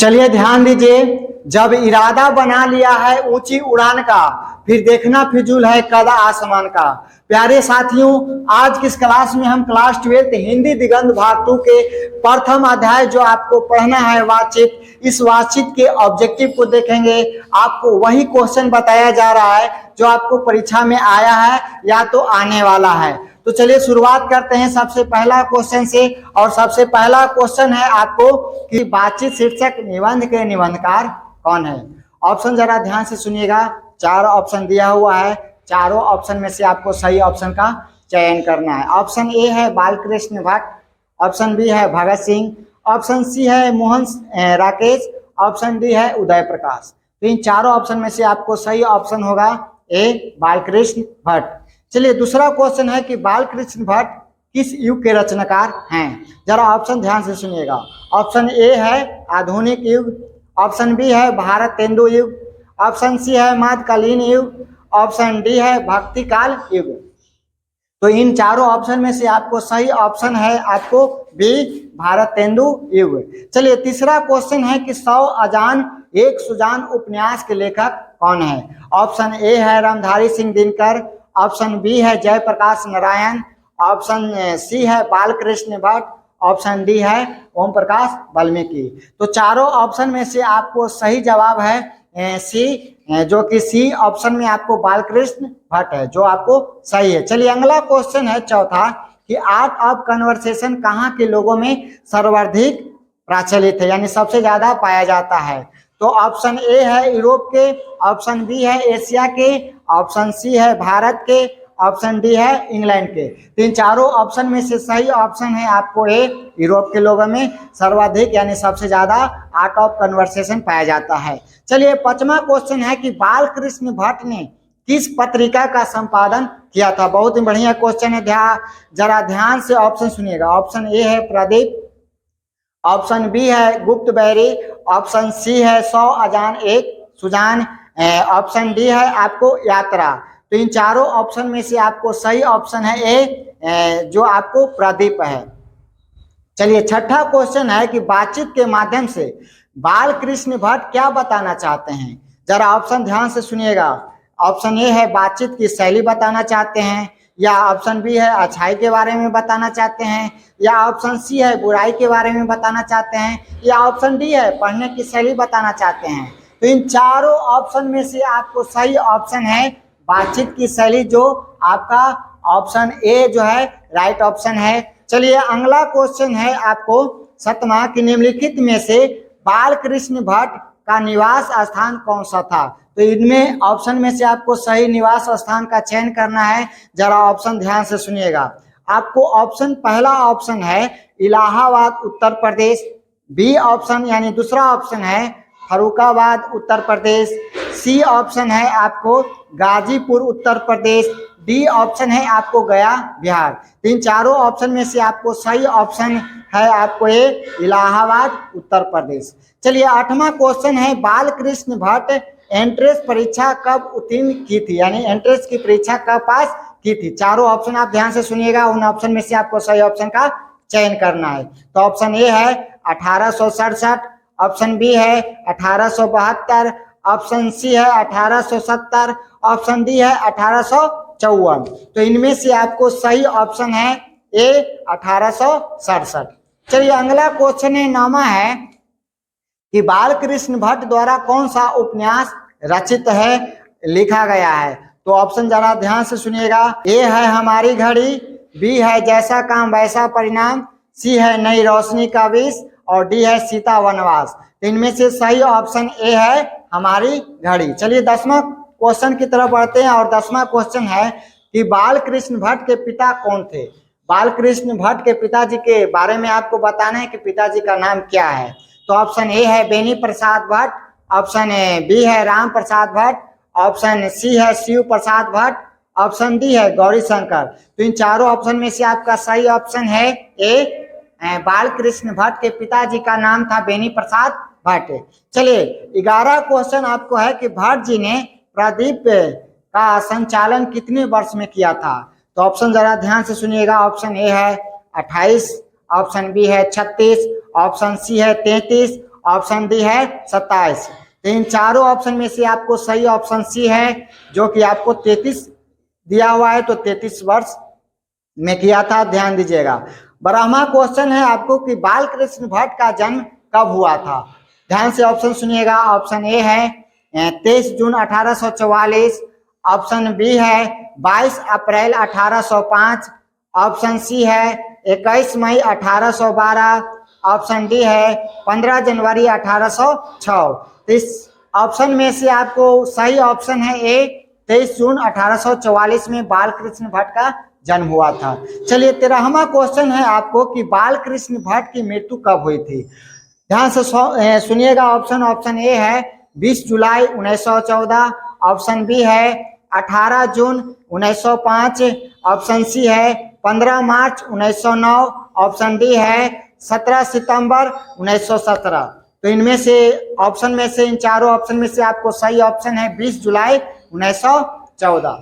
चलिए ध्यान दीजिए, जब इरादा बना लिया है ऊंची उड़ान का, फिर देखना फिजूल है कद आसमान का। प्यारे साथियों, आज किस क्लास में हम क्लास 12 हिंदी दिगंत भाग 2 के प्रथम अध्याय जो आपको पढ़ना है वाचित, इस वाचित के ऑब्जेक्टिव को देखेंगे। आपको वही क्वेश्चन बताया जा रहा है जो आपको परीक्षा में आया है या तो आने वाला है। तो चलिए शुरुआत करते हैं सबसे पहला क्वेश्चन से। और सबसे पहला क्वेश्चन है आपको कि बातचीत शीर्षक निबंध के निबंधकार कौन है। ऑप्शन जरा ध्यान से सुनिएगा, 4 ऑप्शन दिया हुआ है। चारों ऑप्शन में से आपको सही ऑप्शन का चयन करना है। ऑप्शन ए है बालकृष्ण भट्ट, ऑप्शन बी है भगत सिंह, ऑप्शन सी है मोहन राकेश, ऑप्शन डी है उदय प्रकाश। तो इन चारों ऑप्शन में से आपको सही ऑप्शन होगा ए बालकृष्ण भट्ट। चलिए दूसरा क्वेश्चन है कि बालकृष्ण भट्ट किस युग के रचनाकार हैं। जरा ऑप्शन ध्यान से सुनिएगा। ऑप्शन ए है आधुनिक युग, ऑप्शन बी है भारत तेंदु युग, ऑप्शन सी है मध्यकालीन युग, ऑप्शन डी है भक्ति काल युग। तो इन चारों ऑप्शन में से आपको सही ऑप्शन है आपको बी भारत तेंदु युग। चलिए तीसरा क्वेश्चन है कि 100 अजान एक सुजान उपन्यास के लेखक कौन है। ऑप्शन ए है रामधारी सिंह दिनकर, ऑप्शन बी है जयप्रकाश नारायण, ऑप्शन सी है बालकृष्ण भट्ट, ऑप्शन डी है ओम प्रकाश वाल्मीकि। तो चारों ऑप्शन में से आपको सही जवाब है सी, जो कि सी ऑप्शन में आपको बालकृष्ण भट्ट है, जो आपको सही है। चलिए अगला क्वेश्चन है चौथा कि आर्ट ऑफ कन्वर्सेशन कहाँ के लोगों में सर्वाधिक प्रचलित है, यानी सबसे ज्यादा पाया जाता है। तो ऑप्शन ए है यूरोप के, ऑप्शन बी है एशिया के, ऑप्शन सी है भारत के, ऑप्शन डी है इंग्लैंड के। तो इन चारों ऑप्शन में से सही ऑप्शन है आपको ए यूरोप के लोगों में सर्वाधिक यानी सबसे ज्यादा आर्ट ऑफ कन्वर्सेशन पाया जाता है। चलिए पांचवा क्वेश्चन है कि बालकृष्ण भट्ट ने किस पत्रिका का संपादन किया था। बहुत ही बढ़िया क्वेश्चन है, जरा ध्यान से ऑप्शन सुनिएगा। ऑप्शन ए है प्रदीप, ऑप्शन बी है गुप्त बैरी, ऑप्शन सी है 100 अजान एक सुजान, ऑप्शन डी है आपको यात्रा। तो इन चारों ऑप्शन में से आपको सही ऑप्शन है ए, जो आपको प्रदीप है। चलिए छठा क्वेश्चन है कि बातचीत के माध्यम से बालकृष्ण भट्ट क्या बताना चाहते हैं। जरा ऑप्शन ध्यान से सुनिएगा। ऑप्शन ए है बातचीत की शैली बताना चाहते हैं, या ऑप्शन बी है अच्छाई के बारे में बताना चाहते हैं, या ऑप्शन सी है बुराई के बारे में बताना चाहते हैं, या ऑप्शन डी है पढ़ने की शैली बताना चाहते हैं। तो इन चारों ऑप्शन में से आपको सही ऑप्शन है बातचीत की शैली, जो आपका ऑप्शन ए जो है राइट ऑप्शन है। चलिए अगला क्वेश्चन है आपको सतमा कि निम्नलिखित में से बालकृष्ण भट्ट का निवास स्थान कौन सा था। तो इनमें ऑप्शन में से आपको सही निवास स्थान का चयन करना है। जरा ऑप्शन ध्यान से सुनिएगा। आपको ऑप्शन पहला ऑप्शन है इलाहाबाद उत्तर प्रदेश, बी ऑप्शन यानी दूसरा ऑप्शन है फरुखाबाद उत्तर प्रदेश, सी ऑप्शन है आपको गाजीपुर उत्तर प्रदेश, डी ऑप्शन है आपको गया बिहार। इन चारों ऑप्शन में से आपको सही ऑप्शन है आपको ये इलाहाबाद उत्तर प्रदेश। चलिए आठवां क्वेश्चन है बालकृष्ण भट्ट एंट्रेंस परीक्षा कब उत्तीर्ण की थी, यानी एंट्रेंस की परीक्षा कब पास की थी। चारों ऑप्शन आप ध्यान से सुनिएगा, उन ऑप्शन में से आपको सही ऑप्शन का चयन करना है। तो ऑप्शन ए है 1867, ऑप्शन बी है 1872, ऑप्शन सी है 1870, ऑप्शन डी है 1854। तो इनमें से आपको सही ऑप्शन है ए 1867। चलिए अगला क्वेश्चन है 9वां है कि बालकृष्ण भट्ट द्वारा कौन सा उपन्यास रचित है, लिखा गया है। तो ऑप्शन जरा ध्यान से सुनिएगा। ए है हमारी घड़ी, बी है जैसा काम वैसा परिणाम, सी है नई रोशनी का विष, और डी है सीता वनवास। तो इनमें से सही ऑप्शन ए है हमारी घड़ी। चलिए 10वां क्वेश्चन की तरफ बढ़ते हैं। और 10वां क्वेश्चन है कि बालकृष्ण भट्ट के पिता कौन थे। बालकृष्ण भट्ट के पिताजी के बारे में आपको बताना है कि पिताजी का नाम क्या है। तो ऑप्शन ए है बेनी प्रसाद भट्ट, ऑप्शन बी है राम प्रसाद भट्ट, ऑप्शन सी है शिव प्रसाद भट्ट, ऑप्शन डी है गौरी शंकर। तो इन चारों ऑप्शन में से आपका सही ऑप्शन है ए बालकृष्ण भट्ट के पिताजी का नाम था बेनी प्रसाद भट्ट। चलिए 11 क्वेश्चन आपको है कि भट्ट जी ने प्रदीप का संचालन कितने वर्ष में किया था। तो ऑप्शन जरा ध्यान से सुनिएगा। ऑप्शन ए है 28, ऑप्शन बी है 36, ऑप्शन सी है 33, ऑप्शन डी है 27। तो इन चारों ऑप्शन में से आपको सही ऑप्शन सी है, जो कि आपको 33 दिया हुआ है, तो 33 वर्ष में किया था, ध्यान दीजिएगा। 12वां क्वेश्चन है आपको कि बाल कृष्ण भट्ट का जन्म कब हुआ था। ध्यान से ऑप्शन सुनिएगा। ऑप्शन ए है 23 जून 1844, ऑप्शन बी है 22 अप्रैल 1805, ऑप्शन सी है 21 मई 1812, ऑप्शन डी है 15 जनवरी 1806। तो इस ऑप्शन में से आपको सही ऑप्शन है ए, 23 जून 1844 में बाल कृष्ण भट्ट का जन्म हुआ था। चलिए 13वां क्वेश्चन है आपको कि बाल कृष्ण भट्ट की मृत्यु कब हुई थी। ध्यान से सुनिएगा। ऑप्शन ए है 20 जुलाई 1914, ऑप्शन बी है 18 जून 1905, ऑप्शन सी है 15 मार्च 1909, ऑप्शन डी है 17 सितंबर 1917। तो इनमें से ऑप्शन में से इन चारों ऑप्शन में से आपको सही ऑप्शन है 20 जुलाई 1914।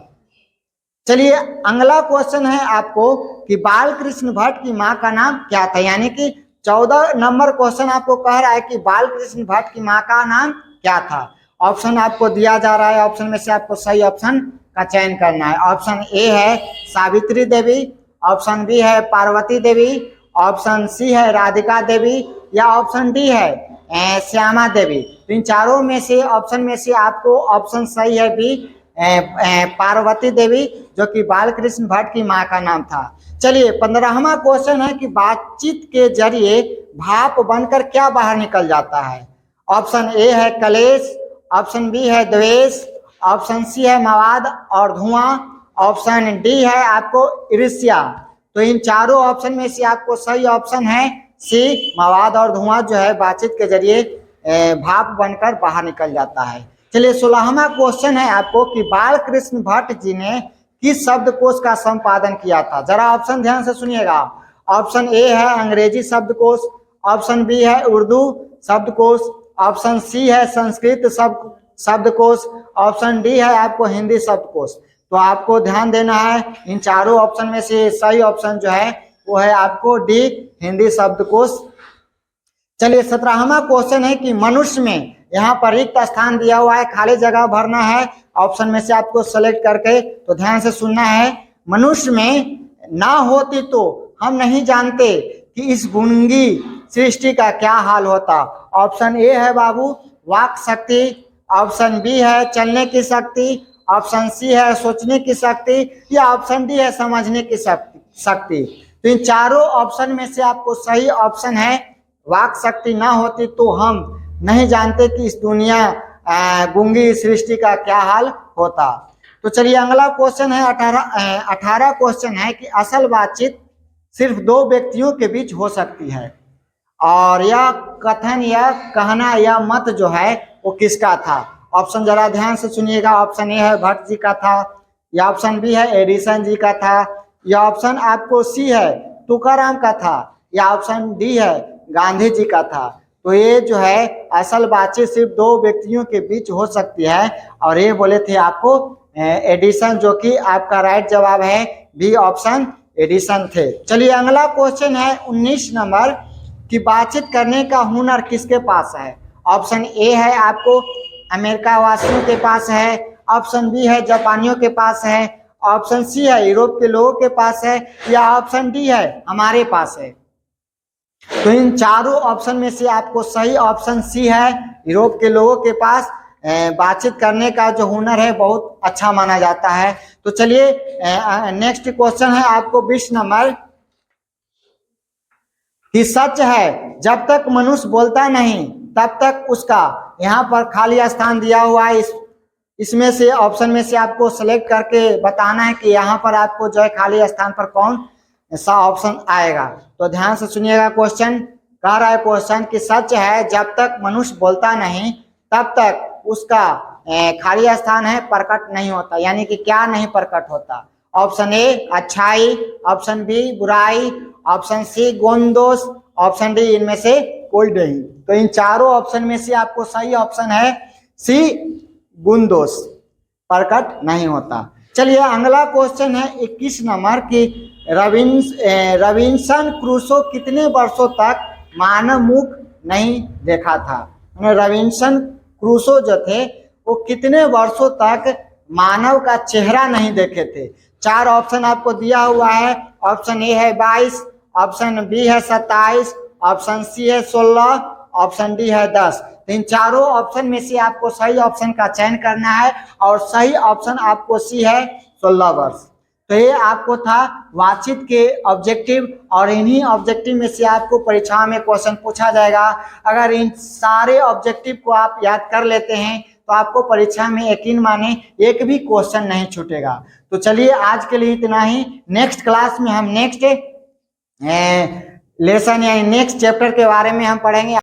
चलिए अगला क्वेश्चन है आपको कि बाल कृष्ण भट्ट की मां का नाम क्या था। यानी कि 14 नंबर क्वेश्चन आपको कह रहा है कि बाल कृष्ण भट्ट की मां का नाम क्या था। ऑप्शन आपको दिया जा रहा है, ऑप्शन में से आपको सही ऑप्शन का चयन करना है। ऑप्शन ए है सावित्री देवी, ऑप्शन बी है पार्वती देवी, ऑप्शन सी है राधिका देवी, या ऑप्शन डी है श्यामा देवी। तो इन चारों में से ऑप्शन में से आपको ऑप्शन सही है बी, पार्वती देवी, जो कि बाल कृष्ण भट्ट की मां का नाम था। चलिए 15वां क्वेश्चन है कि बातचीत के जरिए भाप बनकर क्या बाहर निकल जाता है। ऑप्शन ए है कलेश, ऑप्शन बी है द्वेष, ऑप्शन सी है मवाद और धुआं, ऑप्शन डी है आपको ईर्ष्या। तो इन चारों ऑप्शन में से आपको सही ऑप्शन है सी, मवाद और धुआं जो है बातचीत के जरिए भाप बनकर बाहर निकल जाता है। चलिए 16वां क्वेश्चन है आपको कि बाल कृष्ण भट्ट जी ने किस शब्दकोश का संपादन किया था। जरा ऑप्शन ध्यान से सुनिएगा। ऑप्शन ए है अंग्रेजी शब्दकोश, ऑप्शन बी है उर्दू शब्दकोश, ऑप्शन सी है संस्कृत शब्दकोश, ऑप्शन डी है आपको हिंदी शब्दकोश। तो आपको ध्यान देना है, इन चारों ऑप्शन में से सही ऑप्शन जो है वो है आपको डी, हिंदी शब्दकोश। चलिए 17वां क्वेश्चन है कि मनुष्य में, यहाँ पर रिक्त स्थान दिया हुआ है, खाली जगह भरना है ऑप्शन में से आपको सेलेक्ट करके। तो ध्यान से सुनना है। मनुष्य में ना होती तो हम नहीं जानते कि इस गूंगी सृष्टि का क्या हाल होता। ऑप्शन ए है बाबू वाक शक्ति, ऑप्शन बी है चलने की शक्ति, ऑप्शन सी है सोचने की शक्ति, या ऑप्शन डी है समझने की शक्ति। तो इन चारों ऑप्शन में से आपको सही ऑप्शन है वाक शक्ति ना होती तो हम नहीं जानते कि इस दुनिया गूंगी सृष्टि का क्या हाल होता। तो चलिए अगला क्वेश्चन है 18 क्वेश्चन है कि असल बातचीत सिर्फ दो व्यक्तियों के बीच हो सकती है, और यह कथन या कहना या मत जो है वो किसका था। ऑप्शन जरा ध्यान से सुनिएगा। ऑप्शन ए है भट्ट जी का था, या ऑप्शन बी है एडिसन जी का था, या ऑप्शन आपको सी है तुकाराम का था, या ऑप्शन डी है गांधी जी का था। तो ये जो है असल बातचीत सिर्फ दो व्यक्तियों के बीच हो सकती है, और ये बोले थे आपको एडिसन, जो कि आपका राइट जवाब है बी ऑप्शन एडिसन थे। चलिए अगला क्वेश्चन है 19 नंबर कि बातचीत करने का हुनर किसके पास है। ऑप्शन ए है आपको अमेरिका वासियों के पास है, ऑप्शन बी है जापानियों के पास है, ऑप्शन सी है यूरोप के लोगों के पास है, या ऑप्शन डी है हमारे पास है। तो इन चारों ऑप्शन में से आपको सही ऑप्शन सी है, यूरोप के लोगों के पास बातचीत करने का जो हुनर है बहुत अच्छा माना जाता है। तो चलिए नेक्स्ट क्वेश्चन है आपको 20 नंबर कि सच है जब तक मनुष्य बोलता नहीं तब तक उसका, यहाँ पर खाली स्थान दिया हुआ है, इसमें से ऑप्शन में से आपको सेलेक्ट करके बताना है कि यहाँ पर आपको जो है खाली स्थान पर कौन सा ऑप्शन आएगा। तो ध्यान से सुनिएगा। क्वेश्चन कह रहा है क्वेश्चन कि सच है जब तक मनुष्य बोलता नहीं तब तक उसका खाली स्थान है प्रकट नहीं होता। यानी कि क्या नहीं प्रकट होता। ऑप्शन ए अच्छाई, ऑप्शन बी बुराई, ऑप्शन सी गुण दोष, ऑप्शन डी इनमें से कोई नहीं। तो इन चारों ऑप्शन में से आपको सही ऑप्शन है सी गुण दोष, प्रकट नहीं होता। चलिए अगला क्वेश्चन है 21 नंबर की रॉबिन्सन क्रूसो कितने वर्षों तक मानव मुख नहीं देखा था। रॉबिन्सन क्रूसो जो थे वो कितने वर्षों तक मानव का चेहरा नहीं देखे थे। 4 ऑप्शन आपको दिया हुआ है। ऑप्शन ए है 22, ऑप्शन बी है 27, ऑप्शन सी है 16, ऑप्शन डी है 10। तो इन चारों ऑप्शन में से आपको सही ऑप्शन का चयन करना है और सही ऑप्शन आपको सी है 16 वर्ष। तो ये आपको था बातचीत के ऑब्जेक्टिव और इन्हीं ऑब्जेक्टिव में से आपको परीक्षा में क्वेश्चन पूछा जाएगा। अगर इन सारे ऑब्जेक्टिव को आप याद कर लेते हैं तो आपको परीक्षा में यकीन माने एक भी क्वेश्चन नहीं छूटेगा। तो चलिए आज के लिए इतना ही। नेक्स्ट क्लास में हम नेक्स्ट लेसन यानी नेक्स्ट चैप्टर के बारे में हम पढ़ेंगे।